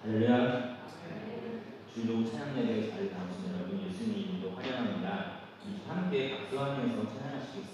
할렐루야. 주일로 찬양 예배 잘 나오신 여러분, 예수님 이름으로 환영합니다. 함께 박수하면서 찬양하시겠습니다.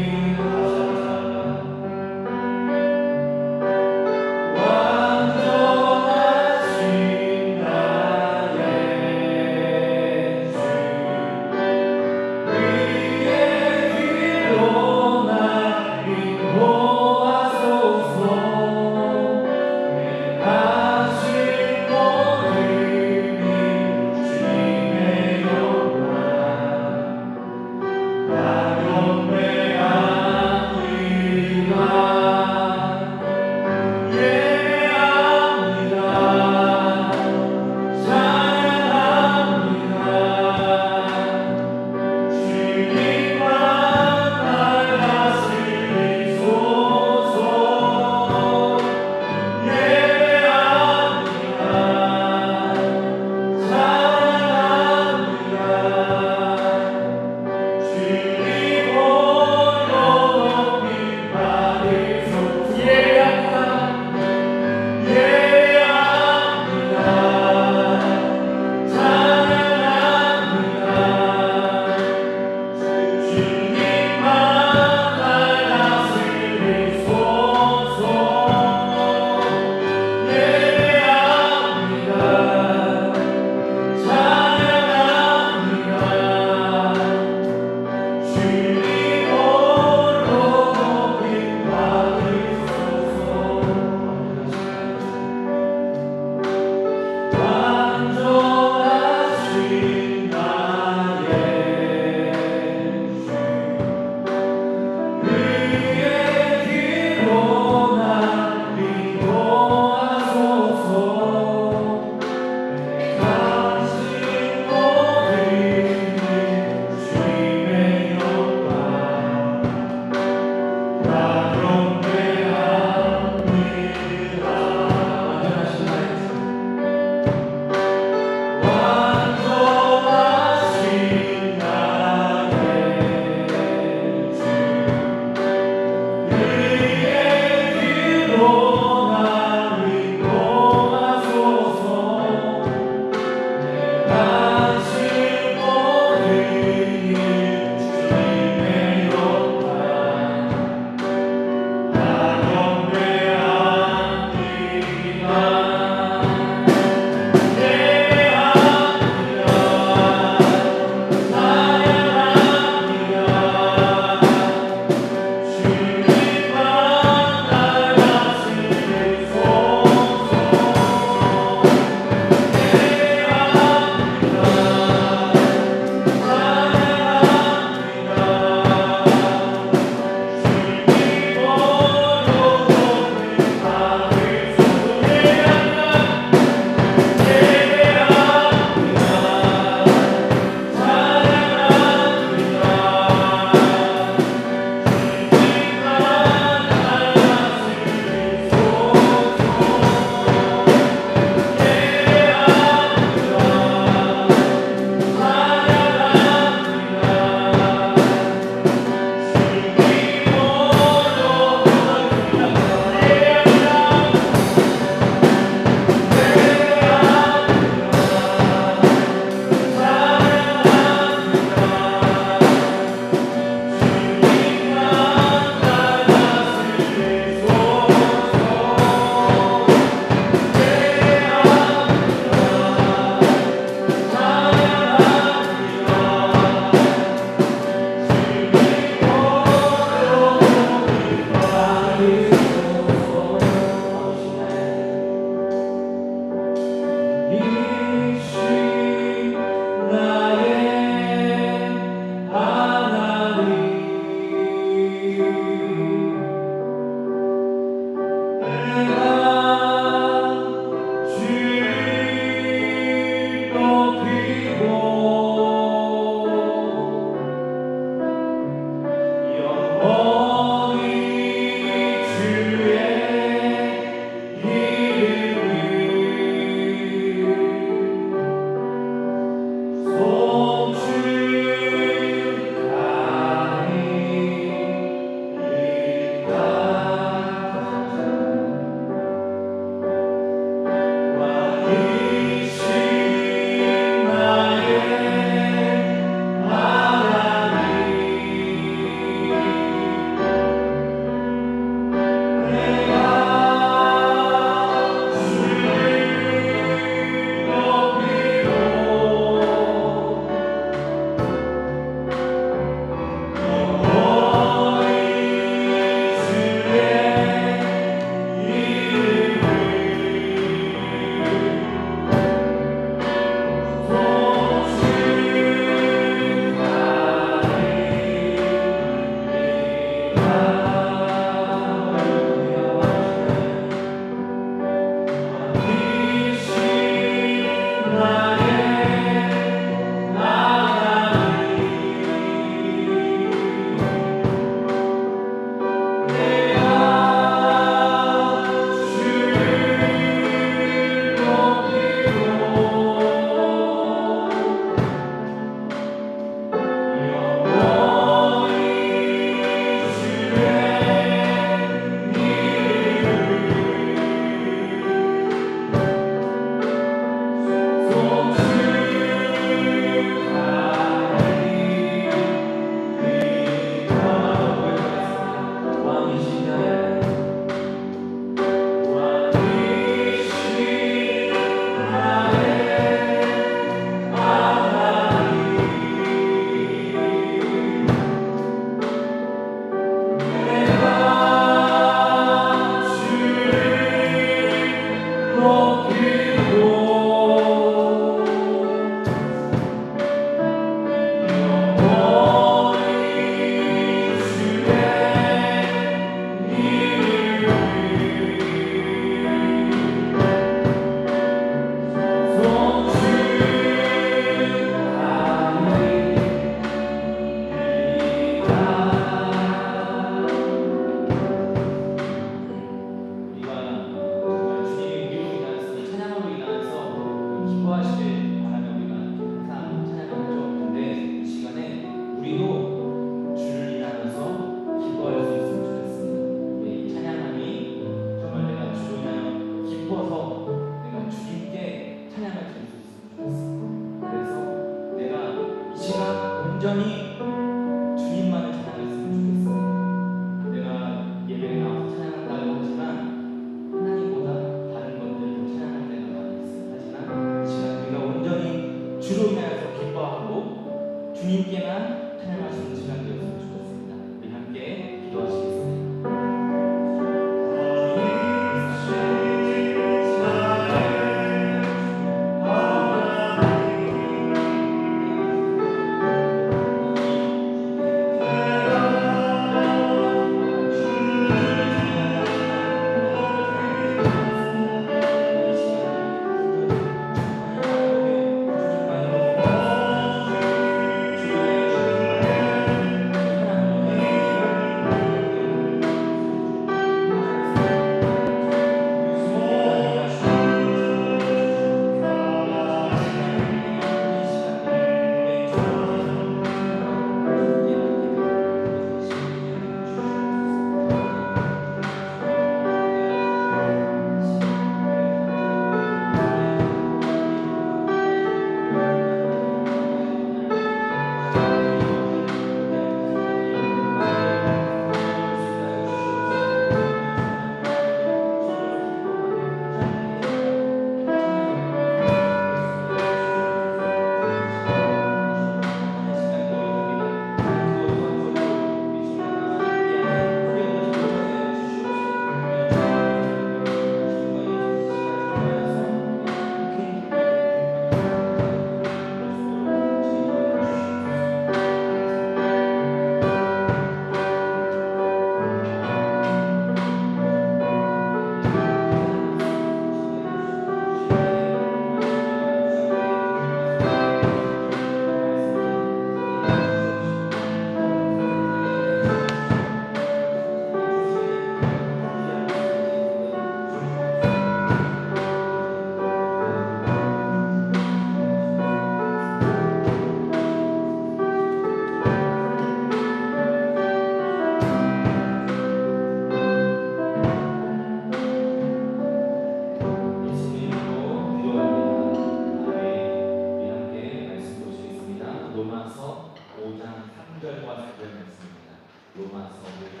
로마서 5장 3절과 4절 말씀입니다. 로마서 5장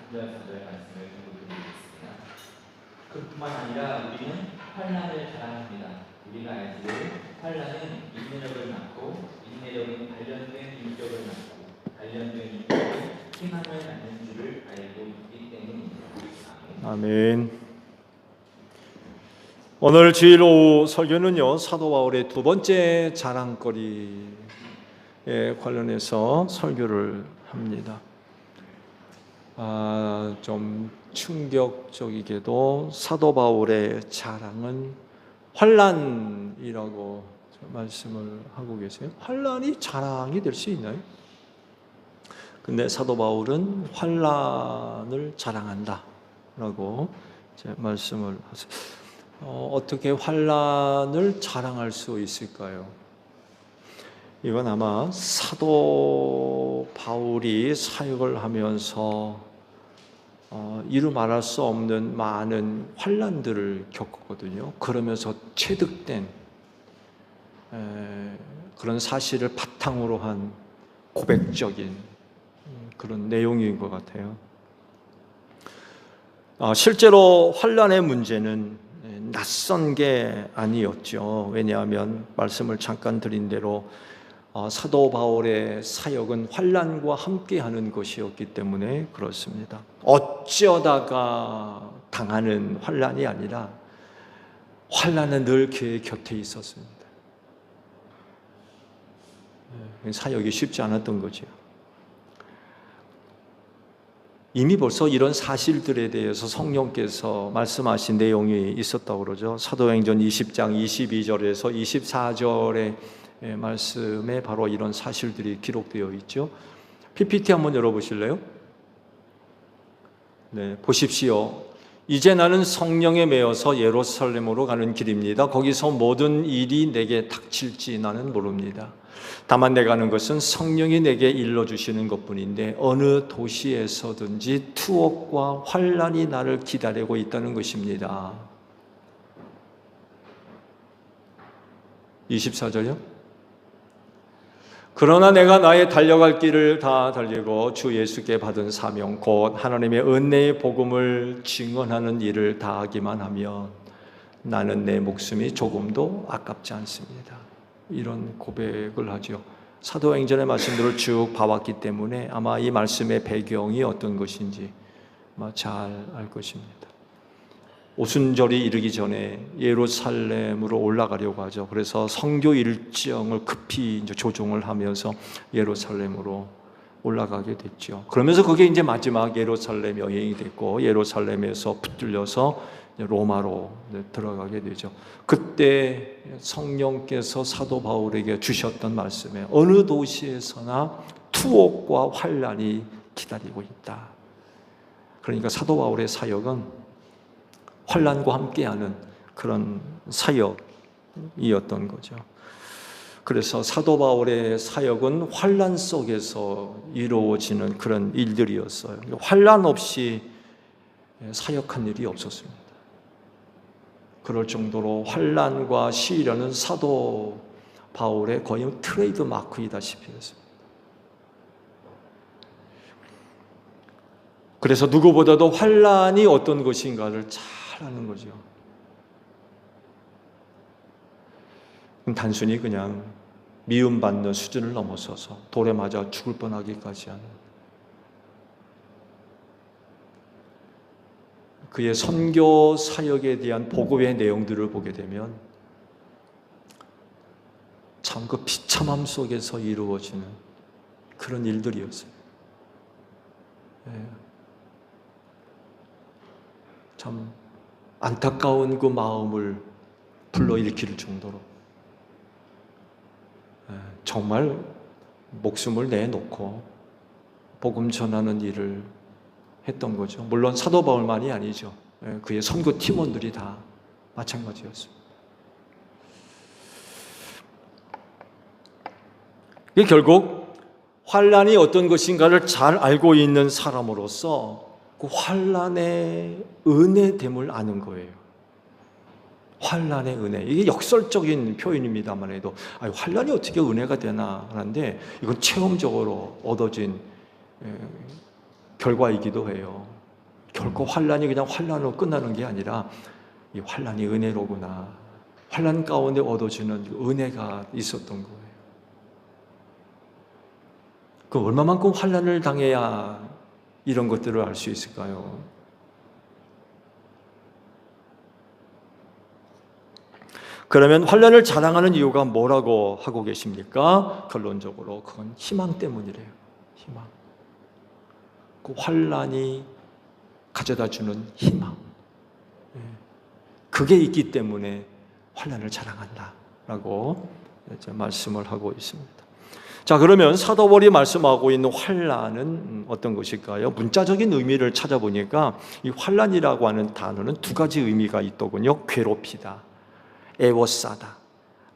3절 4절 말씀을 읽어드리겠습니다. 그뿐만 아니라 우리는 환난을 자랑합니다. 우리가 알기를 환난은 인내력을 낳고 인내력은 관련된 인격을 낳고 관련된 인격은 희망을 낳는 줄을 알고 있기 때문입니다. 아멘. 오늘 주일 오후 설교는요, 사도 바울의 두 번째 자랑거리에 관련해서 설교를 합니다. 좀 충격적이게도 사도 바울의 자랑은 환난이라고 말씀을 하고 계세요. 환난이 자랑이 될 수 있나요? 근데 사도 바울은 환난을 자랑한다라고 말씀을 하세요. 어떻게 환난을 자랑할 수 있을까요? 이건 아마 사도 바울이 사역을 하면서 이루 말할 수 없는 많은 환난들을 겪었거든요. 그러면서 체득된 그런 사실을 바탕으로 한 고백적인 그런 내용인 것 같아요. 실제로 환난의 문제는 낯선 게 아니었죠. 왜냐하면 말씀을 잠깐 드린 대로 사도 바울의 사역은 환난과 함께하는 것이었기 때문에 그렇습니다. 어쩌다가 당하는 환난이 아니라 환난은 늘 그의 곁에 있었습니다. 사역이 쉽지 않았던 거죠. 이미 벌써 이런 사실들에 대해서 성령께서 말씀하신 내용이 있었다고 그러죠. 사도행전 20장 22절에서 24절의 말씀에 바로 이런 사실들이 기록되어 있죠. PPT 한번 열어보실래요? 네, 보십시오. 이제 나는 성령에 매여서 예루살렘으로 가는 길입니다. 거기서 모든 일이 내게 닥칠지 나는 모릅니다. 다만 내가 하는 것은 성령이 내게 일러주시는 것뿐인데 어느 도시에서든지 투옥과 환난이 나를 기다리고 있다는 것입니다. 24절요? 그러나 내가 나의 달려갈 길을 다 달리고 주 예수께 받은 사명 곧 하나님의 은혜의 복음을 증언하는 일을 다하기만 하면 나는 내 목숨이 조금도 아깝지 않습니다. 이런 고백을 하죠. 사도행전의 말씀들을 쭉 봐왔기 때문에 아마 이 말씀의 배경이 어떤 것인지 아마 잘 알 것입니다. 오순절이 이르기 전에 예루살렘으로 올라가려고 하죠. 그래서 선교 일정을 급히 이제 조정을 하면서 예루살렘으로 올라가게 됐죠. 그러면서 그게 이제 마지막 예루살렘 여행이 됐고 예루살렘에서 붙들려서 로마로 들어가게 되죠. 그때 성령께서 사도 바울에게 주셨던 말씀에 어느 도시에서나 투옥과 환난이 기다리고 있다. 그러니까 사도 바울의 사역은 환난과 함께하는 그런 사역이었던 거죠. 그래서 사도 바울의 사역은 환난 속에서 이루어지는 그런 일들이었어요. 환난 없이 사역한 일이 없었습니다. 그럴 정도로 환난과 시련은 사도 바울의 거의 트레이드 마크이다시피 했습니다. 그래서 누구보다도 환난이 어떤 것인가를 잘 아는 거죠. 단순히 그냥 미움받는 수준을 넘어서서 돌에 맞아 죽을 뻔하기까지 하는 그의 선교 사역에 대한 보고의 내용들을 보게 되면 참 그 비참함 속에서 이루어지는 그런 일들이었어요. 참 안타까운 그 마음을 불러일으킬 정도로 정말 목숨을 내놓고 복음 전하는 일을 했던 거죠. 물론 사도 바울만이 아니죠. 그의 선교 팀원들이 다 마찬가지였습니다. 결국 환난이 어떤 것인가를 잘 알고 있는 사람으로서 그 환난의 은혜됨을 아는 거예요. 환난의 은혜. 이게 역설적인 표현입니다만 해도 환난이 어떻게 은혜가 되나 하는데 이건 체험적으로 얻어진 결과이기도 해요. 결코 환난이 그냥 환난으로 끝나는 게 아니라 이 환난이 은혜로구나. 환난 가운데 얻어지는 은혜가 있었던 거예요. 그 얼마만큼 환난을 당해야 이런 것들을 알 수 있을까요? 그러면 환난을 자랑하는 이유가 뭐라고 하고 계십니까? 결론적으로 그건 희망 때문이래요. 희망. 그 환난이 가져다주는 희망. 그게 있기 때문에 환난을 자랑한다라고 이제 말씀을 하고 있습니다. 자, 그러면 사도 바울이 말씀하고 있는 환난은 어떤 것일까요? 문자적인 의미를 찾아보니까 이 환난이라고 하는 단어는 두 가지 의미가 있더군요. 괴롭히다, 애워싸다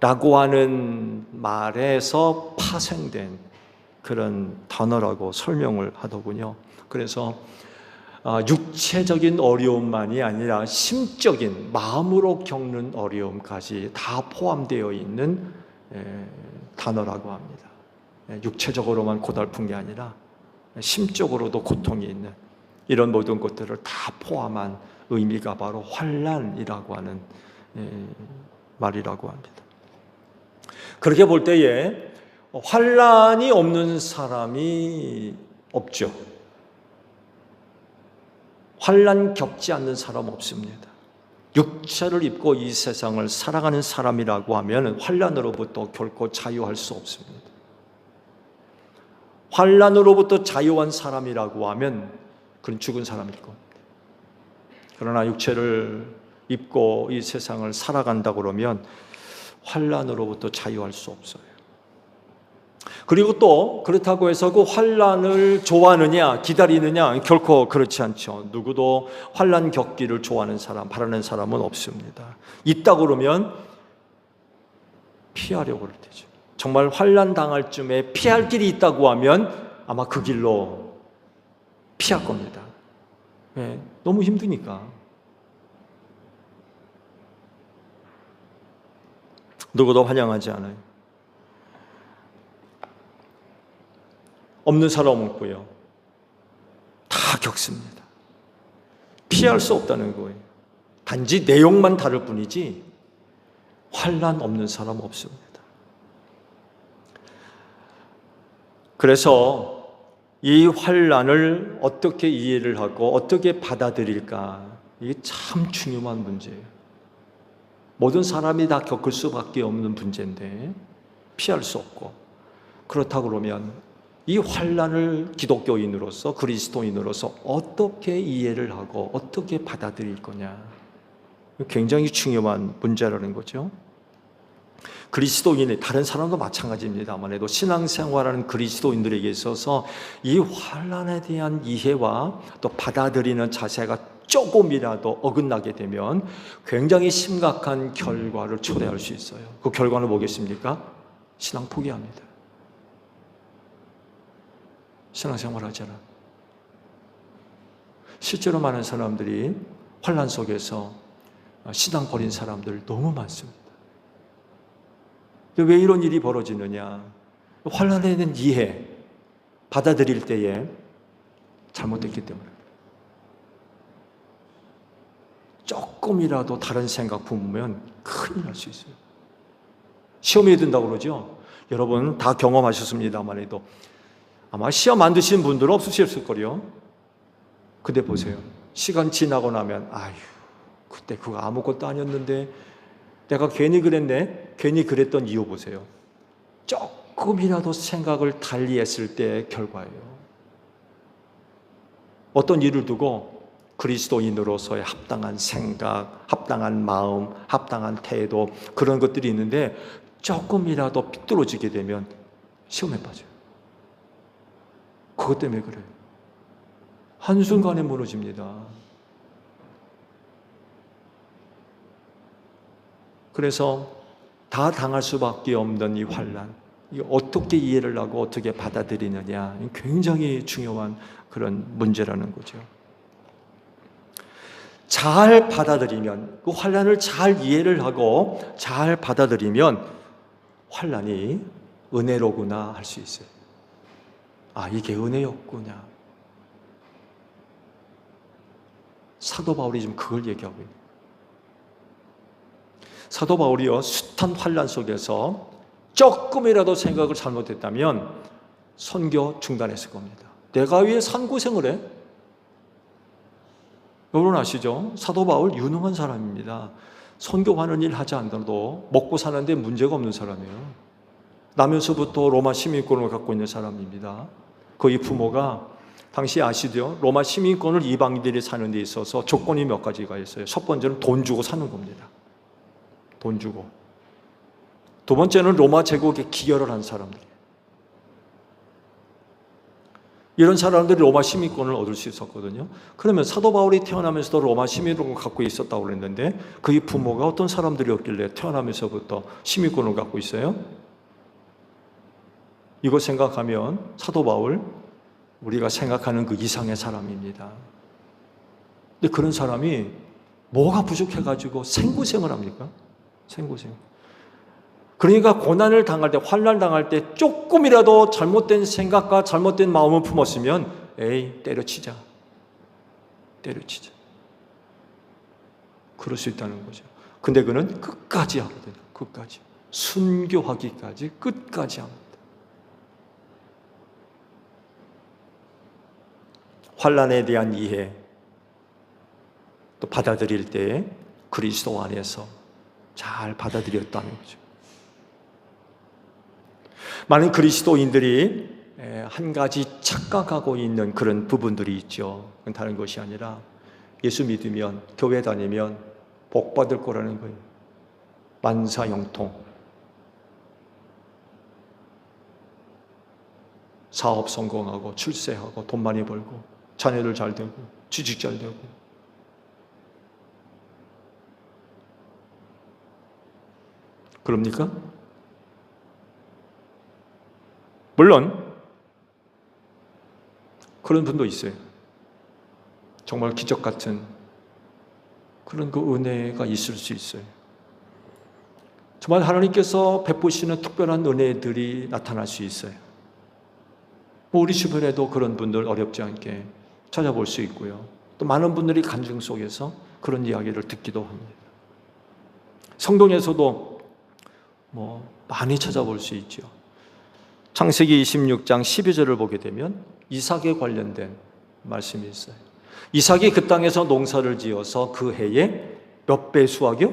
라고 하는 말에서 파생된 그런 단어라고 설명을 하더군요. 그래서 육체적인 어려움만이 아니라 심적인 마음으로 겪는 어려움까지 다 포함되어 있는 단어라고 합니다. 육체적으로만 고달픈 게 아니라 심적으로도 고통이 있는 이런 모든 것들을 다 포함한 의미가 바로 환난이라고 하는 말이라고 합니다. 그렇게 볼 때에 환난이 없는 사람이 없죠. 환난 겪지 않는 사람 없습니다. 육체를 입고 이 세상을 살아가는 사람이라고 하면 환난으로부터 결코 자유할 수 없습니다. 환난으로부터 자유한 사람이라고 하면 그건 죽은 사람일 겁니다. 그러나 육체를 입고 이 세상을 살아간다 그러면 환난으로부터 자유할 수 없어요. 그리고 또 그렇다고 해서 그 환난을 좋아하느냐 기다리느냐 결코 그렇지 않죠. 누구도 환난 겪기를 좋아하는 사람, 바라는 사람은 없습니다. 있다 그러면 피하려고 그럴 테죠. 정말 환난 당할 쯤에 피할 길이 있다고 하면 아마 그 길로 피할 겁니다. 너무 힘드니까. 누구도 환영하지 않아요. 없는 사람 없고요. 다 겪습니다. 피할 수 없다는 거예요. 단지 내용만 다를 뿐이지 환난 없는 사람 없습니다. 그래서 이 환난을 어떻게 이해를 하고 어떻게 받아들일까 이게 참 중요한 문제예요. 모든 사람이 다 겪을 수밖에 없는 문제인데 피할 수 없고 그렇다 그러면 이 환난을 기독교인으로서 그리스도인으로서 어떻게 이해를 하고 어떻게 받아들일 거냐 굉장히 중요한 문제라는 거죠. 그리스도인의 다른 사람도 마찬가지입니다만 해도 신앙생활하는 그리스도인들에게 있어서 이 환난에 대한 이해와 또 받아들이는 자세가 조금이라도 어긋나게 되면 굉장히 심각한 결과를 초래할 수 있어요. 그 결과는 뭐겠습니까? 신앙 포기합니다. 신앙생활 하잖아. 실제로 많은 사람들이 환난 속에서 신앙 버린 사람들 너무 많습니다. 왜 이런 일이 벌어지느냐? 환난에 대한 이해, 받아들일 때에 잘못됐기 때문에 조금이라도 다른 생각 품으면 큰일 날 수 있어요. 시험에 든다고 그러죠? 여러분 다 경험하셨습니다만 해도 아마 시험 안 드신 분들은 없으셨을 거예요. 근데 보세요. 시간 지나고 나면 아휴 그때 그거 아무것도 아니었는데 내가 괜히 그랬네. 괜히 그랬던 이유 보세요. 조금이라도 생각을 달리 했을 때의 결과예요. 어떤 일을 두고 그리스도인으로서의 합당한 생각, 합당한 마음, 합당한 태도 그런 것들이 있는데 조금이라도 삐뚤어지게 되면 시험에 빠져요. 그것 때문에 그래요. 한순간에 무너집니다. 그래서 다 당할 수밖에 없는 이 환난, 이거 어떻게 이해를 하고 어떻게 받아들이느냐, 굉장히 중요한 그런 문제라는 거죠. 잘 받아들이면, 그 환난을 잘 이해를 하고 잘 받아들이면 환난이 은혜로구나 할 수 있어요. 아, 이게 은혜였구나. 사도 바울이 지금 그걸 얘기하고 있는 거예요. 사도 바울이요, 숱한 환난 속에서 조금이라도 생각을 잘못했다면 선교 중단했을 겁니다. 내가 왜 산고생을 해? 여러분 아시죠? 사도 바울 유능한 사람입니다. 선교하는 일 하지 않더라도 먹고 사는데 문제가 없는 사람이에요. 나면서부터 로마 시민권을 갖고 있는 사람입니다. 그의 부모가 당시 아시죠? 로마 시민권을 이방인들이 사는 데 있어서 조건이 몇 가지가 있어요. 첫 번째는 돈 주고 사는 겁니다. 돈 주고. 두 번째는 로마 제국에 기여를 한 사람들이에요. 이런 사람들이 로마 시민권을 얻을 수 있었거든요. 그러면 사도 바울이 태어나면서도 로마 시민권을 갖고 있었다고 그랬는데 그의 부모가 어떤 사람들이었길래 태어나면서부터 시민권을 갖고 있어요? 이거 생각하면 사도 바울, 우리가 생각하는 그 이상의 사람입니다. 근데 그런 사람이 뭐가 부족해가지고 생고생을 합니까? 생고생. 그러니까 고난을 당할 때, 환난 당할 때 조금이라도 잘못된 생각과 잘못된 마음을 품었으면 에이, 때려치자. 때려치자. 그럴 수 있다는 거죠. 근데 그는 끝까지 하거든요. 끝까지. 순교하기까지 끝까지 합니다. 환난에 대한 이해, 또 받아들일 때 그리스도 안에서 잘 받아들였다는 거죠. 많은 그리스도인들이 한 가지 착각하고 있는 그런 부분들이 있죠. 그건 다른 것이 아니라 예수 믿으면, 교회 다니면 복 받을 거라는 거예요. 만사형통. 사업 성공하고 출세하고 돈 많이 벌고 자녀들 잘 되고 취직 잘 되고. 그럽니까? 물론 그런 분도 있어요. 정말 기적 같은 그런 그 은혜가 있을 수 있어요. 정말 하나님께서 베푸시는 특별한 은혜들이 나타날 수 있어요. 우리 주변에도 그런 분들 어렵지 않게 찾아볼 수 있고요. 또 많은 분들이 간증 속에서 그런 이야기를 듣기도 합니다. 성경에서도 많이 찾아볼 수 있죠. 창세기 26장 12절을 보게 되면 이삭에 관련된 말씀이 있어요. 이삭이 그 땅에서 농사를 지어서 그 해에 몇 배 수확이요?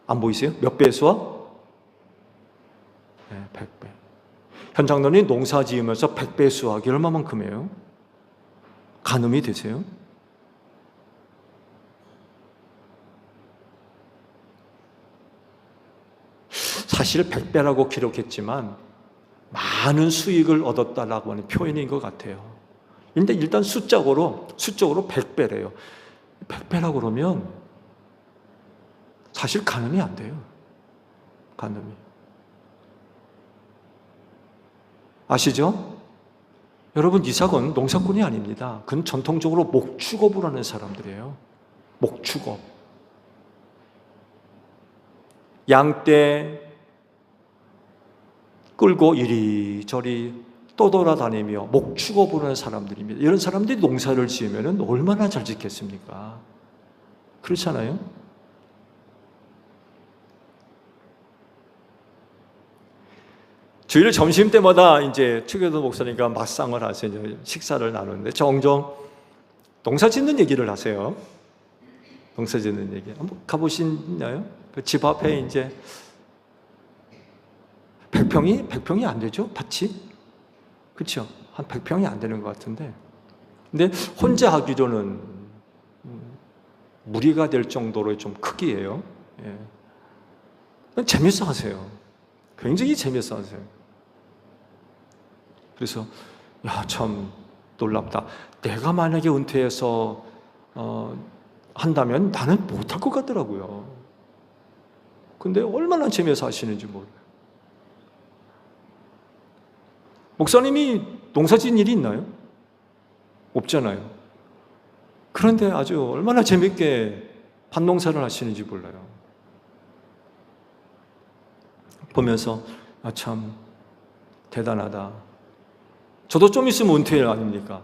안 보이세요? 몇 배 수확? 네, 100배. 현 장로님 농사 지으면서 100배 수확이 얼마만큼이에요? 가늠이 되세요? 사실 100배라고 기록했지만 많은 수익을 얻었다라고 하는 표현인 것 같아요. 근데 일단 숫자적으로 100배래요. 100배라고 그러면 사실 가늠이 안 돼요. 가늠이. 아시죠? 여러분, 이삭은 농사꾼이 아닙니다. 그건 전통적으로 목축업을 하는 사람들이에요. 목축업. 양떼 끌고 이리저리 떠돌아다니며 목축업을 하는 사람들입니다. 이런 사람들이 농사를 지으면 얼마나 잘 짓겠습니까? 그렇잖아요? 주일 점심 때마다 이제 최교도 목사님과 맞상을 하세요. 식사를 나누는데 종종 농사 짓는 얘기를 하세요. 농사 짓는 얘기. 한번 가보시나요? 그 집 앞에 이제 100평이 안 되죠? 밭이? 그렇죠? 한 100평이 안 되는 것 같은데. 근데 혼자 하기로는 무리가 될 정도로 좀 크기예요. 예. 재밌어 하세요. 굉장히 재밌어 하세요. 그래서 야, 참 놀랍다. 내가 만약에 은퇴해서 한다면 나는 못할 것 같더라고요. 근데 얼마나 재미있어 하시는지 몰라요. 목사님이 농사짓는 일이 있나요? 없잖아요. 그런데 아주 얼마나 재밌게 밭농사를 하시는지 몰라요. 보면서 아, 참 대단하다. 저도 좀 있으면 은퇴 아닙니까?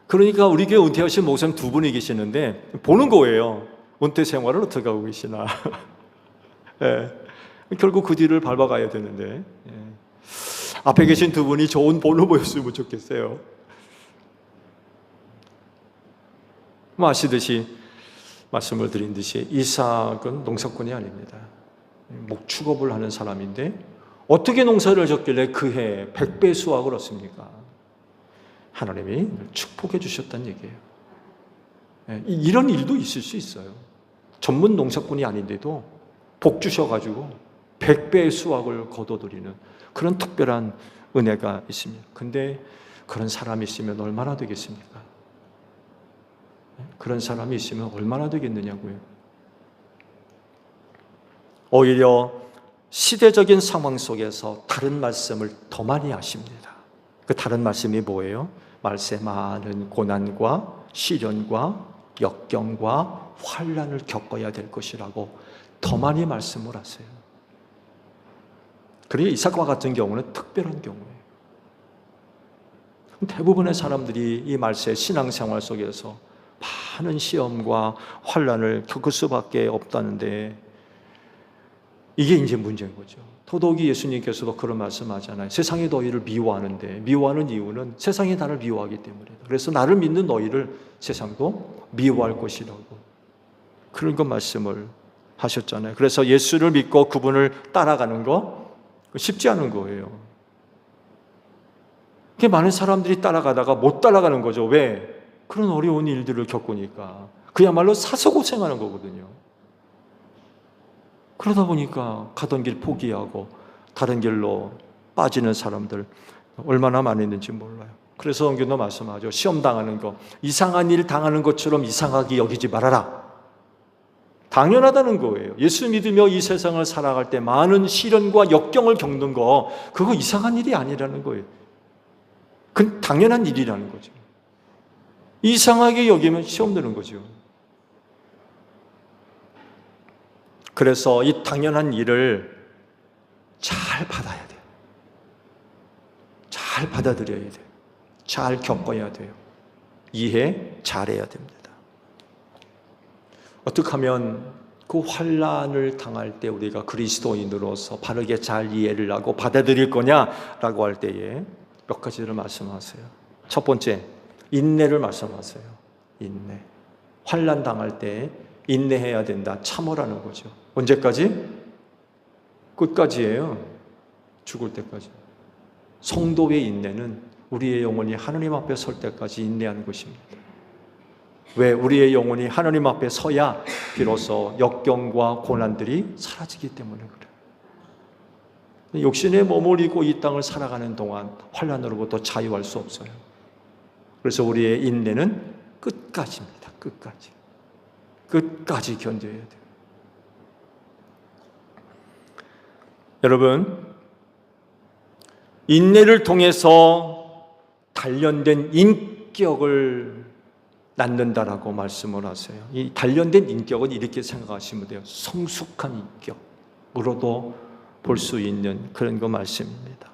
그러니까 우리 교회 은퇴하신 목사님 두 분이 계시는데 보는 거예요. 은퇴 생활을 어떻게 하고 계시나. 예. 결국 그 뒤를 밟아가야 되는데, 예. 앞에 계신 두 분이 좋은 본보였으면 좋겠어요. 아시듯이 말씀을 드린 듯이 이삭은 농사꾼이 아닙니다. 목축업을 하는 사람인데 어떻게 농사를 졌길래 그해 100배 수확을 얻습니까? 하나님이 축복해 주셨다는 얘기예요. 이런 일도 있을 수 있어요. 전문 농사꾼이 아닌데도 복 주셔가지고 100배의 수확을 거둬들이는 그런 특별한 은혜가 있습니다. 근데 그런 사람이 있으면 얼마나 되겠습니까? 그런 사람이 있으면 얼마나 되겠느냐고요. 오히려 시대적인 상황 속에서 다른 말씀을 더 많이 하십니다. 그 다른 말씀이 뭐예요? 말세 많은 고난과 시련과 역경과 환난을 겪어야 될 것이라고 더 많이 말씀을 하세요. 그리고 이삭과 같은 경우는 특별한 경우예요. 대부분의 사람들이 이 말세 신앙생활 속에서 많은 시험과 환난을 겪을 수밖에 없다는데 이게 이제 문제인 거죠. 더더욱이 예수님께서도 그런 말씀하잖아요. 세상이 너희를 미워하는데 미워하는 이유는 세상이 나를 미워하기 때문이다. 그래서 나를 믿는 너희를 세상도 미워할 것이라고 그런 거 말씀을 하셨잖아요. 그래서 예수를 믿고 그분을 따라가는 거 쉽지 않은 거예요. 많은 사람들이 따라가다가 못 따라가는 거죠. 왜? 그런 어려운 일들을 겪으니까 그야말로 사서고생하는 거거든요. 그러다 보니까 가던 길 포기하고 다른 길로 빠지는 사람들 얼마나 많이 있는지 몰라요. 그래서 성경도 말씀하죠. 시험 당하는 거, 이상한 일 당하는 것처럼 이상하게 여기지 말아라. 당연하다는 거예요. 예수 믿으며 이 세상을 살아갈 때 많은 시련과 역경을 겪는 거, 그거 이상한 일이 아니라는 거예요. 그건 당연한 일이라는 거죠. 이상하게 여기면 시험 드는 거죠. 그래서 이 당연한 일을 잘 받아야 돼요. 잘 받아들여야 돼요. 잘 겪어야 돼요. 이해 잘해야 됩니다. 어떻게 하면 그 환난을 당할 때 우리가 그리스도인으로서 바르게 잘 이해를 하고 받아들일 거냐라고 할 때에 몇 가지를 말씀하세요. 첫 번째, 인내를 말씀하세요. 인내. 환난 당할 때 인내해야 된다. 참으라는 거죠. 언제까지? 끝까지예요. 죽을 때까지. 성도의 인내는 우리의 영혼이 하나님 앞에 설 때까지 인내하는 것입니다. 왜? 우리의 영혼이 하나님 앞에 서야 비로소 역경과 고난들이 사라지기 때문에 그래요. 육신에 머무르고 이 땅을 살아가는 동안 환난으로부터 자유할 수 없어요. 그래서 우리의 인내는 끝까지입니다. 끝까지. 끝까지 견뎌야 돼요. 여러분, 인내를 통해서 단련된 인격을 낳는다라고 말씀을 하세요. 이 단련된 인격은 이렇게 생각하시면 돼요. 성숙한 인격으로도 볼 수 있는 그런 거 말씀입니다.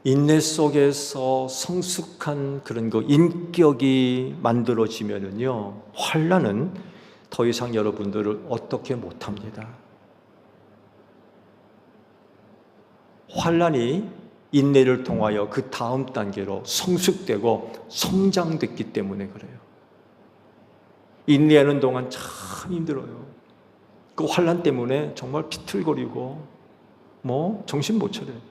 인내 속에서 성숙한 그런 거 인격이 만들어지면은요, 환난은 더 이상 여러분들을 어떻게 못합니다. 환난이 인내를 통하여 그 다음 단계로 성숙되고 성장됐기 때문에 그래요. 인내하는 동안 참 힘들어요. 그 환난 때문에 정말 비틀거리고 정신 못 차려요.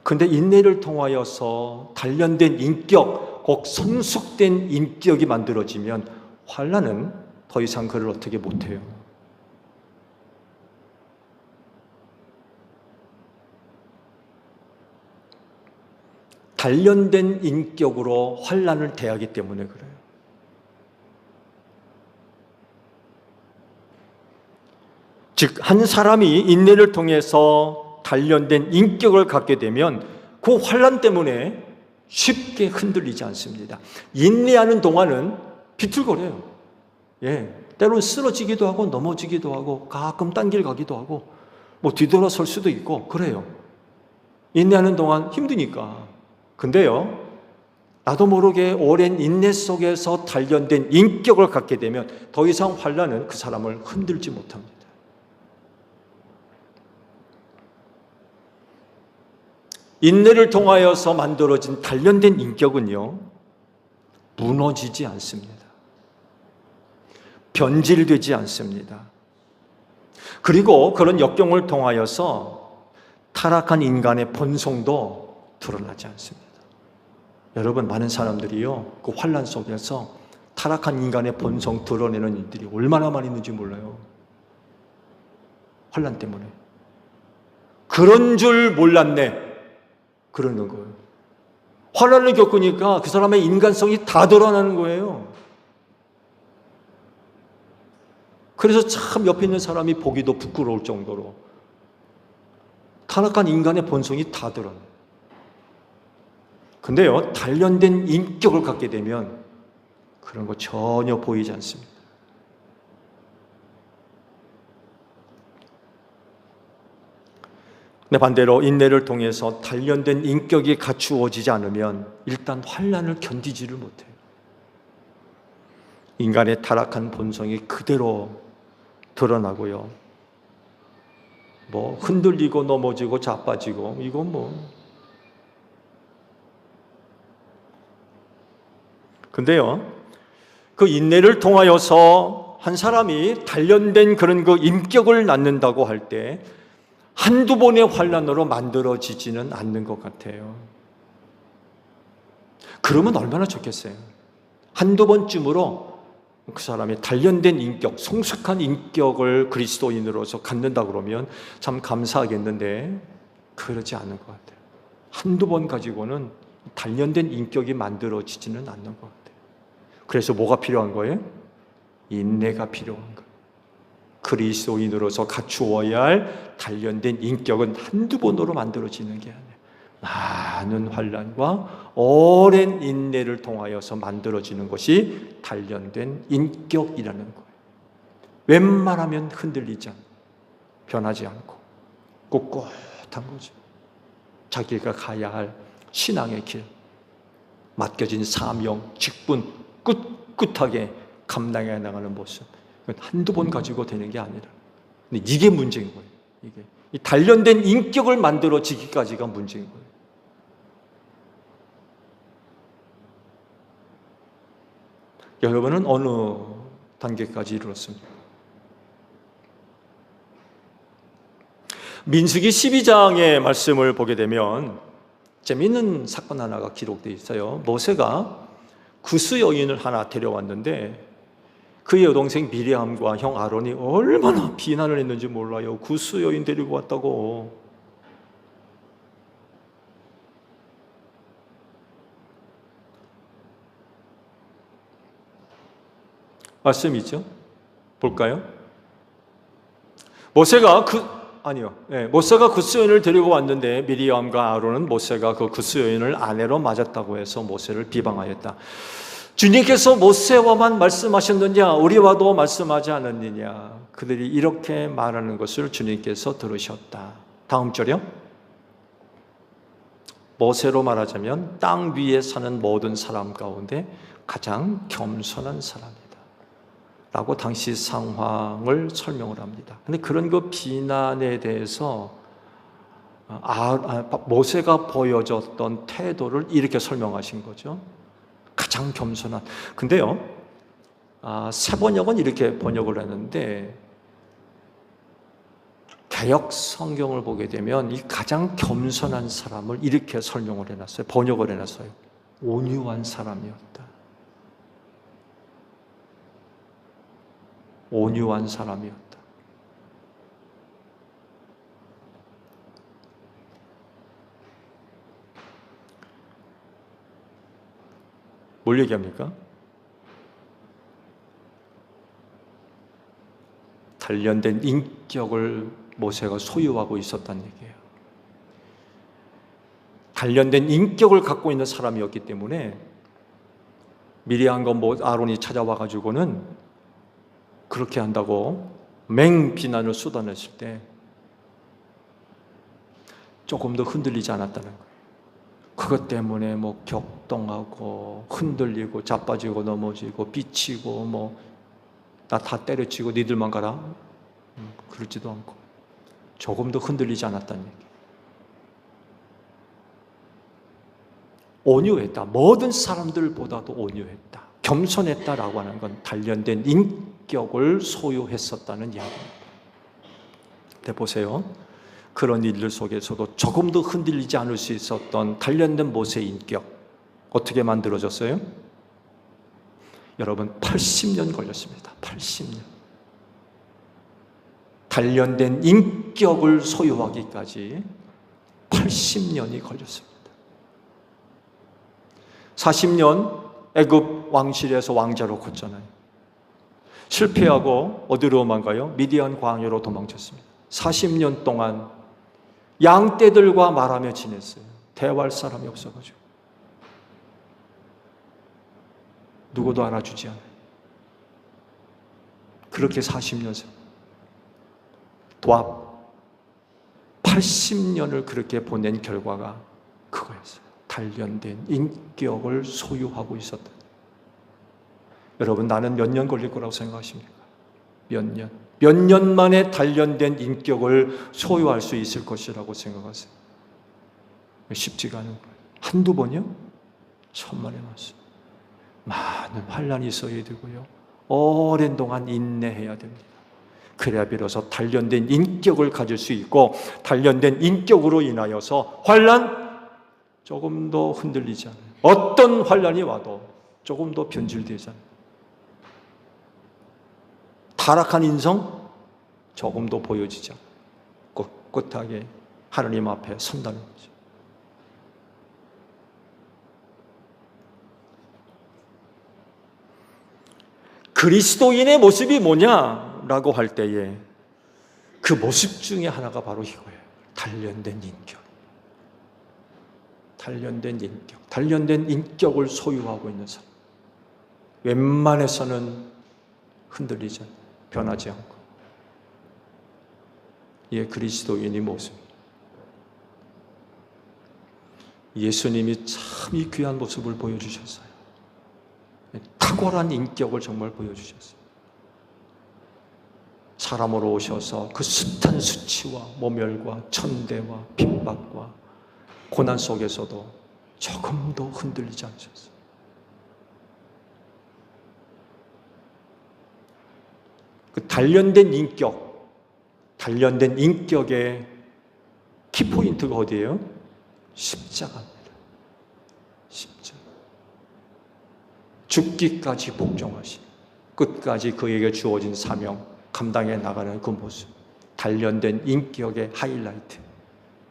근데 인내를 통하여서 단련된 인격, 꼭 성숙된 인격이 만들어지면 환난은 더 이상 그를 어떻게 못해요. 단련된 인격으로 환난을 대하기 때문에 그래요. 즉, 한 사람이 인내를 통해서 단련된 인격을 갖게 되면 그 환난 때문에 쉽게 흔들리지 않습니다. 인내하는 동안은 비틀거려요. 때로는 쓰러지기도 하고 넘어지기도 하고 가끔 딴 길 가기도 하고 뭐 뒤돌아설 수도 있고 그래요. 인내하는 동안 힘드니까. 근데요, 나도 모르게 오랜 인내 속에서 단련된 인격을 갖게 되면 더 이상 환난은 그 사람을 흔들지 못합니다. 인내를 통하여서 만들어진 단련된 인격은요, 무너지지 않습니다. 변질되지 않습니다. 그리고 그런 역경을 통하여서 타락한 인간의 본성도 드러나지 않습니다. 여러분, 많은 사람들이요, 그 환난 속에서 타락한 인간의 본성 드러내는 일들이 얼마나 많이 있는지 몰라요. 환난 때문에. 그런 줄 몰랐네. 그러는 거예요. 환난을 겪으니까 그 사람의 인간성이 다 드러나는 거예요. 그래서 참 옆에 있는 사람이 보기도 부끄러울 정도로 타락한 인간의 본성이 다 드러나요. 근데요, 단련된 인격을 갖게 되면 그런 거 전혀 보이지 않습니다. 근데 반대로 인내를 통해서 단련된 인격이 갖추어지지 않으면 일단 환난을 견디지를 못해요. 인간의 타락한 본성이 그대로 드러나고요. 뭐 흔들리고 넘어지고 자빠지고 이건 뭐. 근데요, 그 인내를 통하여서 한 사람이 단련된 그런 그 인격을 낳는다고 할 때 한두 번의 환난으로 만들어지지는 않는 것 같아요. 그러면 얼마나 좋겠어요. 한두 번쯤으로 그 사람이 단련된 인격, 성숙한 인격을 그리스도인으로서 갖는다 그러면 참 감사하겠는데 그러지 않은 것 같아요. 한두 번 가지고는 단련된 인격이 만들어지지는 않는 것 같아요. 그래서 뭐가 필요한 거예요? 인내가 필요한 거예요. 그리스도인으로서 갖추어야 할 단련된 인격은 한두 번으로 만들어지는 게 아니에요. 많은 환난과 오랜 인내를 통하여서 만들어지는 것이 단련된 인격이라는 거예요. 웬만하면 흔들리지 않고 변하지 않고 꿋꿋한 거죠. 자기가 가야 할 신앙의 길, 맡겨진 사명, 직분 꿋꿋하게 감당해 나가는 모습, 한두 번 가지고 되는 게 아니라, 근데 이게 문제인 거예요. 이게 이 단련된 인격을 만들어지기까지가 문제인 거예요. 여러분은 어느 단계까지 이르렀습니까? 민수기 12장의 말씀을 보게 되면 재미있는 사건 하나가 기록되어 있어요. 모세가 구스 여인을 하나 데려왔는데 그의 여동생 미리암과 형 아론이 얼마나 비난을 했는지 몰라요. 구스 여인 데리고 왔다고. 말씀 있죠? 볼까요? 모세가 구스 여인을 데리고 왔는데 미리암과 아론은 모세가 그 구스 여인을 아내로 맞았다고 해서 모세를 비방하였다. 주님께서 모세와만 말씀하셨느냐, 우리와도 말씀하지 않았느냐. 그들이 이렇게 말하는 것을 주님께서 들으셨다. 다음 절이요. 모세로 말하자면 땅 위에 사는 모든 사람 가운데 가장 겸손한 사람이다 라고 당시 상황을 설명을 합니다. 근데 그런 그 비난에 대해서 모세가 보여줬던 태도를 이렇게 설명하신 거죠. 가장 겸손한. 근데요, 새 번역은 이렇게 번역을 했는데 개역 성경을 보게 되면 이 가장 겸손한 사람을 이렇게 설명을 해놨어요. 번역을 해놨어요. 온유한 사람이었다. 온유한 사람이었다. 뭘 얘기합니까? 단련된 인격을 모세가 소유하고 있었다는 얘기예요. 단련된 인격을 갖고 있는 사람이었기 때문에 미리암과 아론이 찾아와 가지고는 그렇게 한다고 맹 비난을 쏟아냈을 때 조금 더 흔들리지 않았다는 거예요. 그것 때문에 격동하고 흔들리고 자빠지고 넘어지고 삐치고 나 다 때려치고 니들만 가라, 그러지도 않고 조금 더 흔들리지 않았다는 얘기예요. 온유했다. 모든 사람들보다도 온유했다. 겸손했다라고 하는 건 단련된 인격을 소유했었다는 이야기입니다. 근데 보세요. 그런 일들 속에서도 조금 더 흔들리지 않을 수 있었던 단련된 모세의 인격, 어떻게 만들어졌어요? 여러분, 80년 걸렸습니다. 80년. 단련된 인격을 소유하기까지 80년이 걸렸습니다. 40년 애굽 왕실에서 왕자로 컸잖아요. 실패하고 어디로 도망가요? 미디안 광야로 도망쳤습니다. 40년 동안 양떼들과 말하며 지냈어요. 대화할 사람이 없어가지고. 누구도 알아주지 않아요. 그렇게 40년 도합 80년을 그렇게 보낸 결과가 그거였어요. 단련된 인격을 소유하고 있었다. 여러분, 나는 몇 년 걸릴 거라고 생각하십니까? 몇 년? 몇 년 만에 단련된 인격을 소유할 수 있을 것이라고 생각하세요? 쉽지가 않은 거예요. 한두 번이요? 천만의 말씀. 많은 환란이 있어야 되고요. 오랜 동안 인내해야 됩니다. 그래야 비로소 단련된 인격을 가질 수 있고, 단련된 인격으로 인하여서 환란 조금 더 흔들리지 않아요. 어떤 환란이 와도 조금 더 변질되지 않아요. 타락한 인성 조금 더 보여지지 않아요. 꿋꿋하게 하나님 앞에 선다는 거죠. 그리스도인의 모습이 뭐냐라고 할 때에 그 모습 중에 하나가 바로 이거예요. 단련된 인격. 단련된 인격. 단련된 인격을 소유하고 있는 사람. 웬만해서는 흔들리지 않고 변하지 않고. 이게 그리스도인의 모습입니다. 예수님이 참 이 귀한 모습을 보여주셨어요. 탁월한 인격을 정말 보여주셨어요. 사람으로 오셔서 그 숱한 수치와 모멸과 천대와 핍박과 고난 속에서도 조금도 흔들리지 않으셨어요. 그 단련된 인격, 단련된 인격의 키포인트가 어디예요? 십자가입니다. 십자가. 죽기까지 복종하신, 끝까지 그에게 주어진 사명 감당해 나가는 그 모습, 단련된 인격의 하이라이트,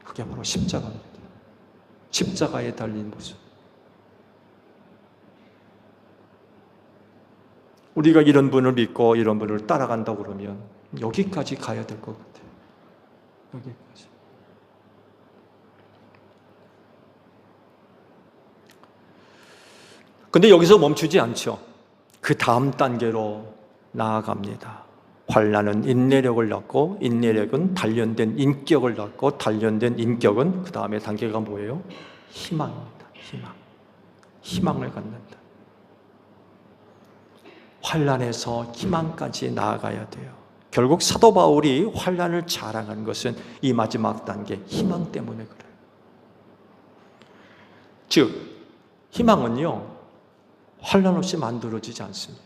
그게 바로 십자가입니다. 십자가에 달린 모습. 우리가 이런 분을 믿고 이런 분을 따라간다고 그러면 여기까지 가야 될 것 같아요. 여기까지. 근데 여기서 멈추지 않죠. 그 다음 단계로 나아갑니다. 환난은 인내력을 낳고, 인내력은 단련된 인격을 낳고, 단련된 인격은 그 다음에 단계가 뭐예요? 희망입니다. 희망. 희망을 갖는다. 환난에서 희망까지 나아가야 돼요. 결국 사도 바울이 환난을 자랑한 것은 이 마지막 단계 희망 때문에 그래요. 즉 희망은요, 환난 없이 만들어지지 않습니다.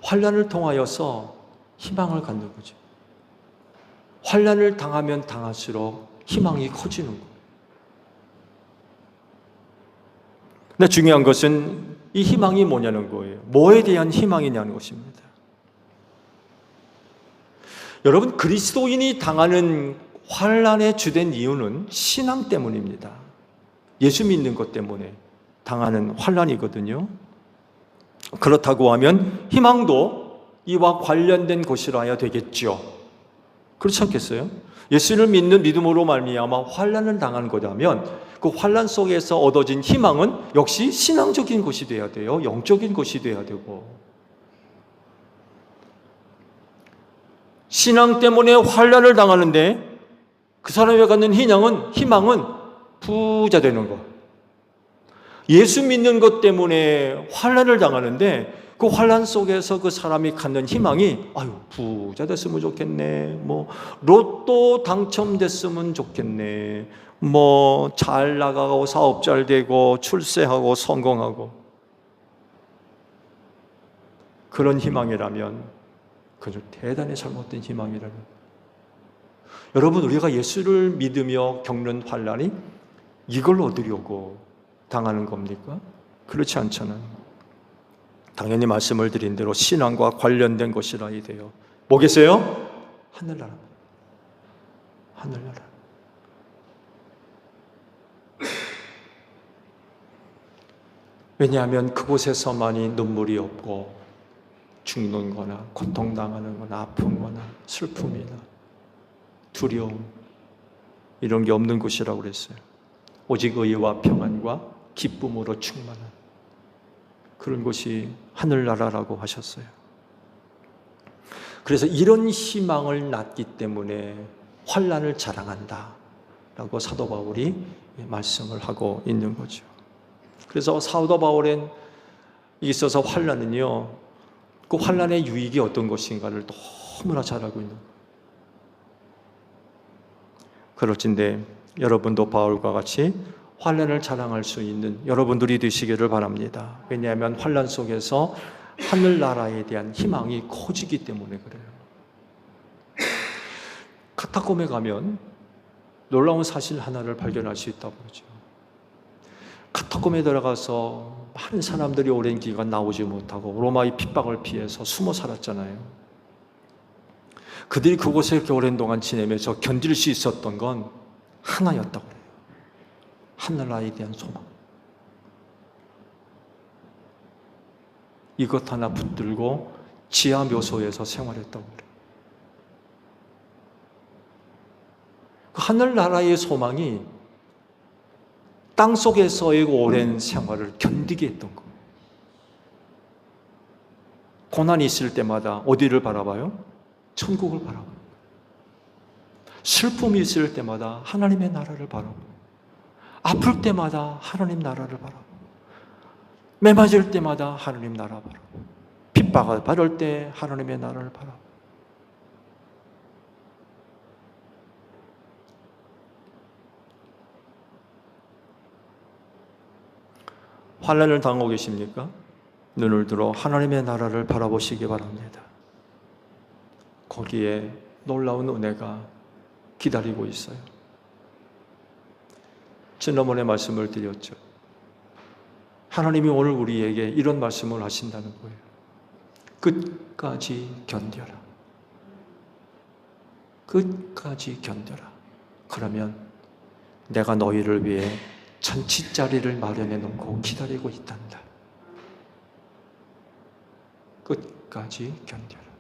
환난을 통하여서 희망을 갖는 거죠. 환난을 당하면 당할수록 희망이 커지는 거예요. 근데 중요한 것은 이 희망이 뭐냐는 거예요. 뭐에 대한 희망이냐는 것입니다. 여러분, 그리스도인이 당하는 환난의 주된 이유는 신앙 때문입니다. 예수 믿는 것 때문에 당하는 환난이거든요. 그렇다고 하면 희망도 이와 관련된 것이라야 되겠죠. 그렇지 않겠어요? 예수를 믿는 믿음으로 말미암아 환난을 당한 거라면 그 환난 속에서 얻어진 희망은 역시 신앙적인 것이 돼야 돼요. 영적인 것이 돼야 되고, 신앙 때문에 환난을 당하는데 그 사람이 갖는 희망은 부자 되는 것. 예수 믿는 것 때문에 환난을 당하는데 그 환난 속에서 그 사람이 갖는 희망이 부자 됐으면 좋겠네, 로또 당첨됐으면 좋겠네, 잘 나가고 사업 잘 되고 출세하고 성공하고, 그런 희망이라면 그저 대단히 잘못된 희망이라면, 여러분, 우리가 예수를 믿으며 겪는 환난이 이걸 얻으려고 당하는 겁니까? 그렇지 않잖아요. 당연히 말씀을 드린 대로 신앙과 관련된 것이라야 돼요. 뭐겠어요? 하늘나라. 하늘나라. 왜냐하면 그곳에서만이 눈물이 없고 죽는 거나 고통당하는 거나 아픈 거나 슬픔이나 두려움, 이런 게 없는 곳이라고 그랬어요. 오직 의와 평안과 기쁨으로 충만한 그런 곳이 하늘나라라고 하셨어요. 그래서 이런 희망을 낳기 때문에 환난을 자랑한다 라고 사도 바울이 말씀을 하고 있는 거죠. 그래서 사도 바울에 있어서 환난은요, 그 환난의 유익이 어떤 것인가를 너무나 잘 알고 있는 거예요. 그럴진데 여러분도 바울과 같이 환난을 자랑할 수 있는 여러분들이 되시기를 바랍니다. 왜냐하면 환난 속에서 하늘나라에 대한 희망이 커지기 때문에 그래요. 카타콤에 가면 놀라운 사실 하나를 발견할 수 있다고 그러죠. 카타콤에 들어가서 많은 사람들이 오랜 기간 나오지 못하고 로마의 핍박을 피해서 숨어 살았잖아요. 그들이 그곳에 이렇게 오랜 동안 지내면서 견딜 수 있었던 건 하나였다고 그래요. 하늘나라에 대한 소망. 이것 하나 붙들고 지하 묘소에서 생활했다고 그래요. 그 하늘나라의 소망이 땅속에서의 오랜 생활을 견디게 했던 거예요. 고난이 있을 때마다 어디를 바라봐요? 천국을 바라봐요. 슬픔이 있을 때마다 하나님의 나라를 바라봐요. 아플 때마다 하나님 나라를 바라봐요. 매 맞을 때마다 하나님 나라 바라봐요. 핍박을 받을 때 하나님의 나라를 바라봐요. 환난을 당하고 계십니까? 눈을 들어 하나님의 나라를 바라보시기 바랍니다. 거기에 놀라운 은혜가 기다리고 있어요. 지난번에 말씀을 드렸죠. 하나님이 오늘 우리에게 이런 말씀을 하신다는 거예요. 끝까지 견뎌라. 끝까지 견뎌라. 그러면 내가 너희를 위해 천치자리를 마련해 놓고 기다리고 있단다. 끝까지 견뎌라.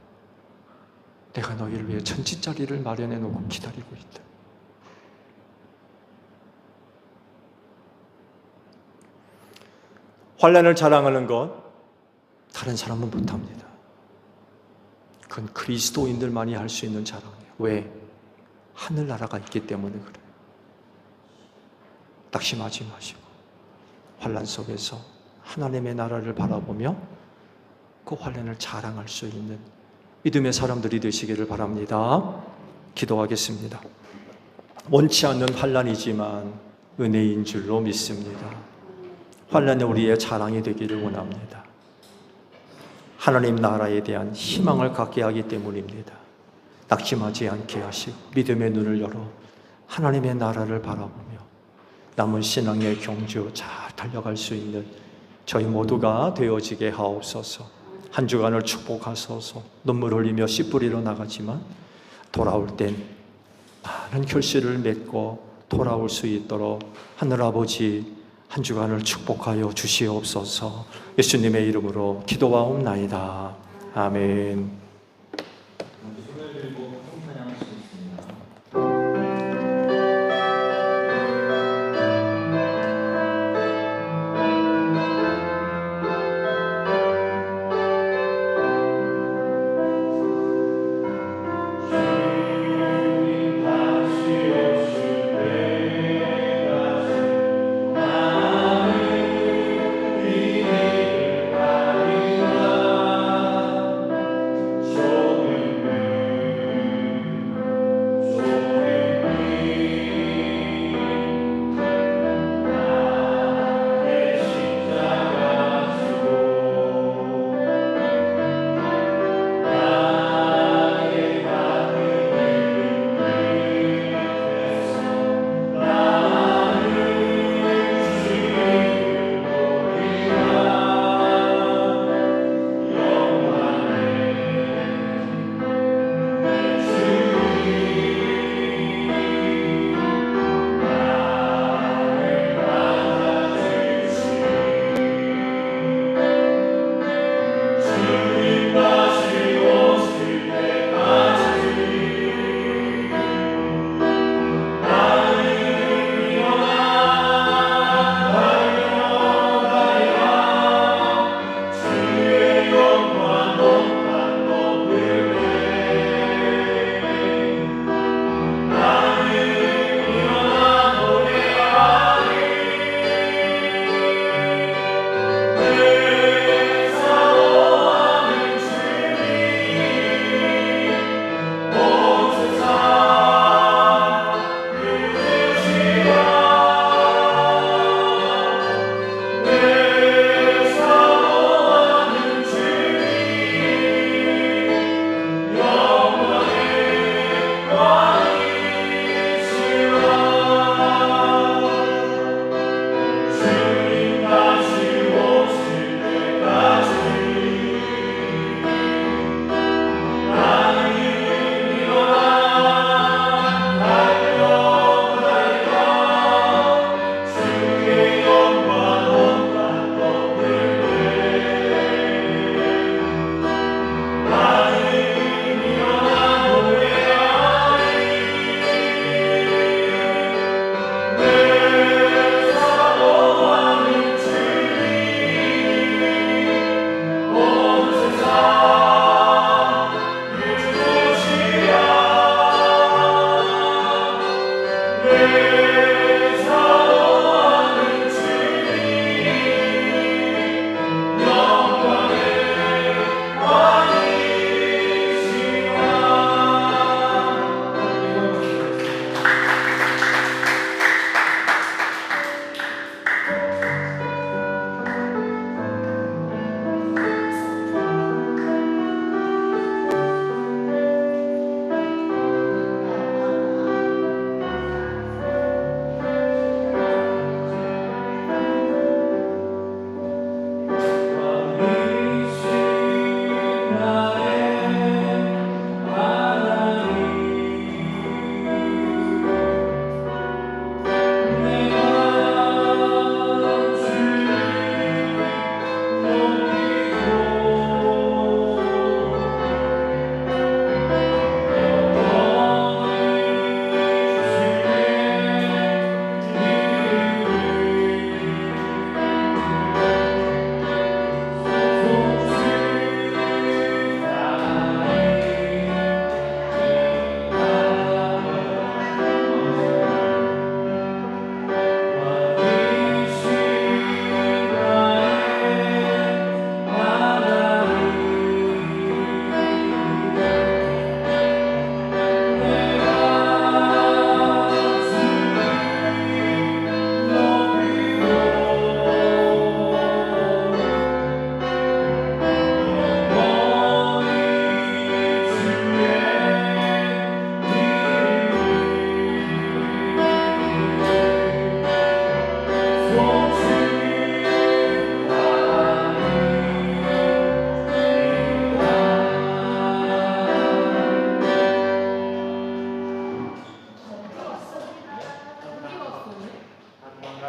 내가 너희를 위해 천치자리를 마련해 놓고 기다리고 있다. 환난을 자랑하는 것 다른 사람은 못합니다. 그건 그리스도인들만이 할 수 있는 자랑이에요. 왜? 하늘나라가 있기 때문에 그래요. 낙심하지 마시고 환난 속에서 하나님의 나라를 바라보며 그 환난을 자랑할 수 있는 믿음의 사람들이 되시기를 바랍니다. 기도하겠습니다. 원치 않는 환난이지만 은혜인 줄로 믿습니다. 환난이 우리의 자랑이 되기를 원합니다. 하나님 나라에 대한 희망을 갖게 하기 때문입니다. 낙심하지 않게 하시고 믿음의 눈을 열어 하나님의 나라를 바라보며 남은 신앙의 경주 잘 달려갈 수 있는 저희 모두가 되어지게 하옵소서. 한 주간을 축복하소서. 눈물 흘리며 씨 뿌리러 나가지만 돌아올 땐 많은 결실을 맺고 돌아올 수 있도록 하늘아버지 한 주간을 축복하여 주시옵소서. 예수님의 이름으로 기도하옵나이다. 아멘. 손을 들고 찬양할 수 있습니다.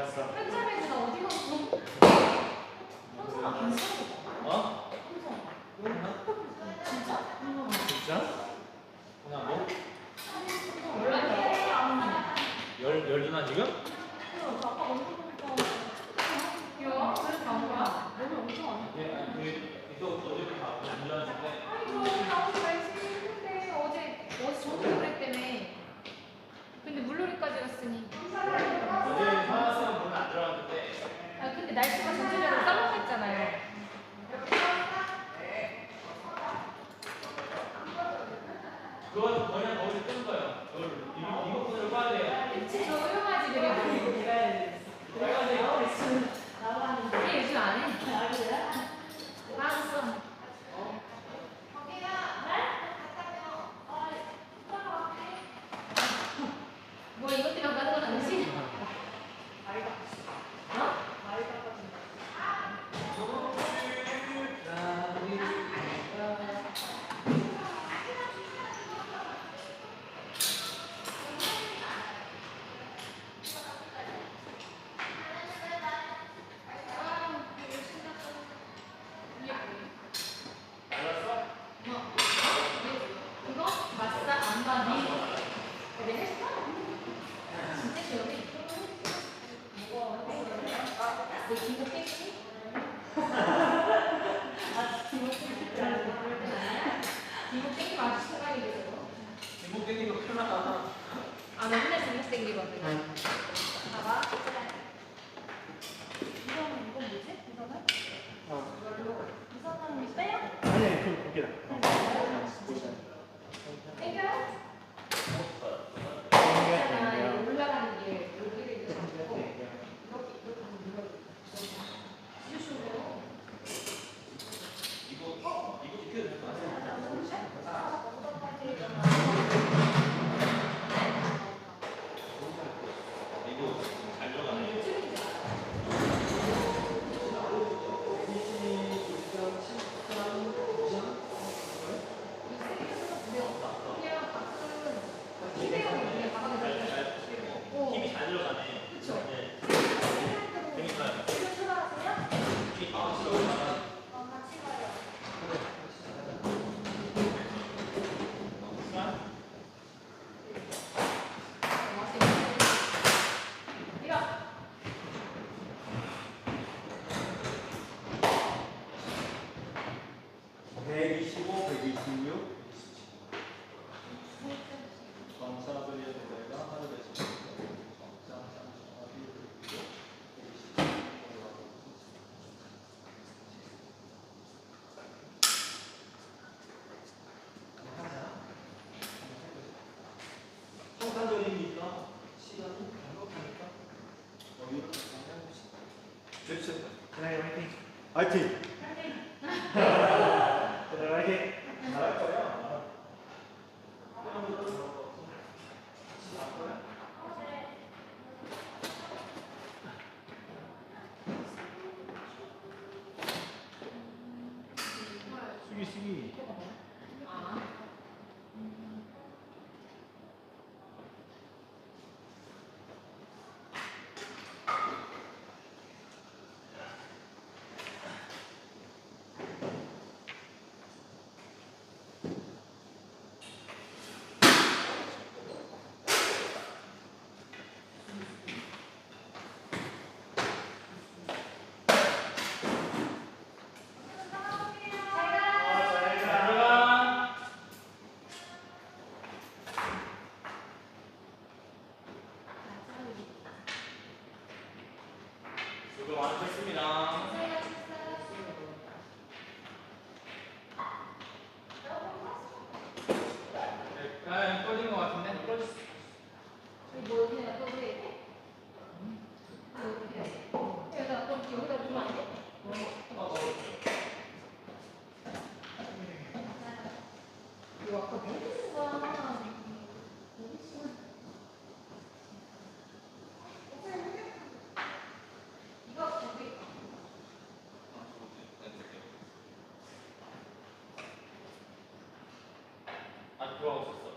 알았어. 한참에서 나 어디 갔어? 항상 안 써. 어? 진짜? 진짜? 하나 뭐? 몰라. 열두나 지금? 아빠 엄청 보니까. 귀여워? 그래서 간 거야? 너무 엄청 안 해. 예, 또 어제부터 안 좋아하는데. 아이고, 나도 열심히 했는데 어제 전기 그랬 때문에. 근데 물놀이까지 갔으니. 어제 화학은 별로 안 좋아하는데. 아 근데 날씨가 전체적으로 깜깜했잖아요. 그건 그냥 거기서 뜬 거예요. 이거 폰을 꺼야 돼요. 그치 조용하지 그래도. 걔 요즘 안 해. 알았어. 뭐 이것 때문에 가는 건 아니지? 어? 그거? 마사 안 받니? 내가 했어? 진짜 시원해. 너 기복 깼지? 기복 깬게 아주 생각이 들어. 이거 땡기고 큰일 났다. 아, 나 맨날 기복 땡기거든. 봐봐. 이거는 뭐지? 이거는? 이거는 빼요? 아니, 그럼 거기다. 땡겨요? 땡겨, 있잖아, 땡겨. 이거 올라가는 게 여기를 이렇게 잡고 이렇게 한번 눌러줘. 슈슈로. 이거 시켜도 될것 같아요. 이거 잘 들어가네. 힘이 잘 들어가네. 그쵸? 네. 그러니까요. 지금 출발하세요? 힘이 빡 들어가네. 같이 가요. 밀어. 125, 126. 검사들의 노래가 하늘에서 평탄적이니까 시간이 반복하니까 여기 됐어요. 그래, 화이팅. 화이팅. 그래, 화이팅. 잘할 거야. 수기. 아. 잘 들어가. 수고 많으셨습니다. 네, 꺼진 것 같은데? 꺼졌어. 뭐 어디 내가 또 해야 돼? 뭐 어떻게 해야 돼? 여기다 또 여기다 두면 안 돼? 이거 아까 뭐 했는 거야? 이거 저기 아, 들어가고 있었어.